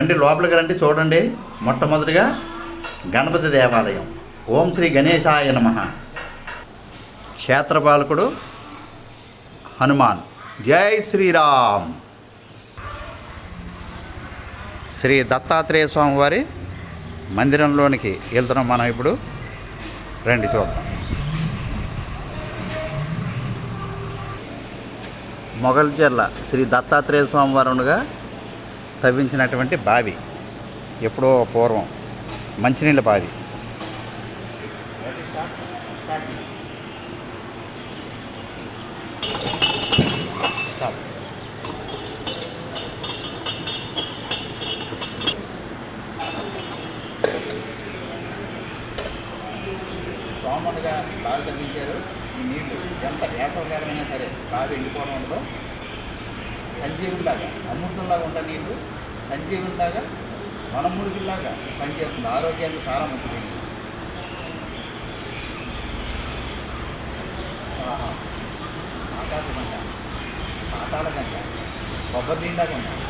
రండి, లోపలికి రండి. చూడండి, మొట్టమొదటిగా గణపతి దేవాలయం. ఓం శ్రీ గణేశాయ నమః. క్షేత్రపాలకుడు హనుమాన్. జై శ్రీరామ్. శ్రీ దత్తాత్రేయ స్వామి వారి మందిరంలోనికి వెళ్తున్నాం మనం ఇప్పుడు. రండి చూద్దాం. మొగల్చెర్ల శ్రీ దత్తాత్రేయ స్వామి వారుగా తవ్వించినటువంటి బావి, ఎప్పుడో పూర్వం మంచినీళ్ళ బావి. సోమనుగా బావి తగ్గించారు. ఈ నీళ్లు ఎంత వేసవకాలమైనా సరే బావి ఎండిపోవడం ఉండదు. సంజీవుల్లాగా, అమృతంలాగా ఉంటాయి నీళ్ళు. సంజీవుల్లాగా, వనముడికిలాగా పనిచేస్తుంది. ఆరోగ్యానికి చాలా మంచిది. ఆకాశ గంట, పాతాళ గంట, కొబ్బరి నీళ్ళగా ఉంటాయి.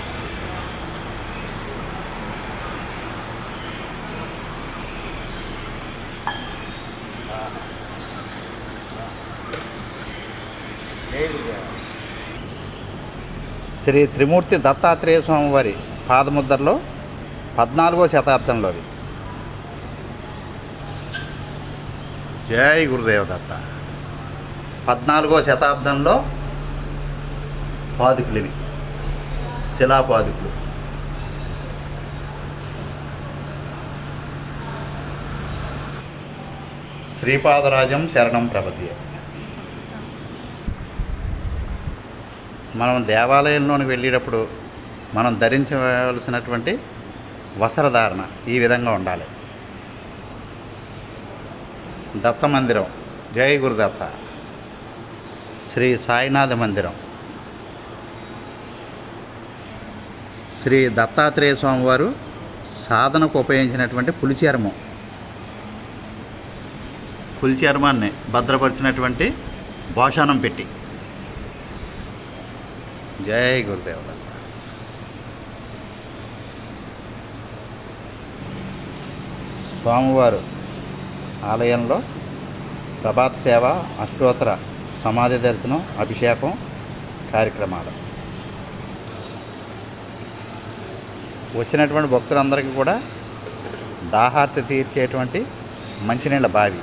శ్రీ త్రిమూర్తి దత్తాత్రేయ స్వామి వారి పాదముద్రలో 14వ శతాబ్దంలోవి. జై గురుదేవ దత్త. 14వ శతాబ్దంలో పాదుకులు ఇవి, శిలాపాదుకులు. శ్రీపాదరాజం శరణం ప్రపద్యే. మనం దేవాలయంలోనికి వెళ్ళేటప్పుడు మనం ధరించవలసినటువంటి వస్త్రధారణ ఈ విధంగా ఉండాలి. దత్త మందిరం. జై గురుదత్త. శ్రీ సాయినాథ మందిరం. శ్రీ దత్తాత్రేయ స్వామి వారు సాధనకు ఉపయోగించినటువంటి పులిచర్మాన్ని భద్రపరిచినటువంటి భోషానం పెట్టి. జై గురుదేవ దత్త. స్వామివారు ఆలయంలో ప్రభాత సేవ, అష్టోత్తర సమాధి దర్శనం, అభిషేకం కార్యక్రమాలు. వచ్చినటువంటి భక్తులందరికీ కూడా దాహార్తి తీర్చేటువంటి మంచినీళ్ళ బావి.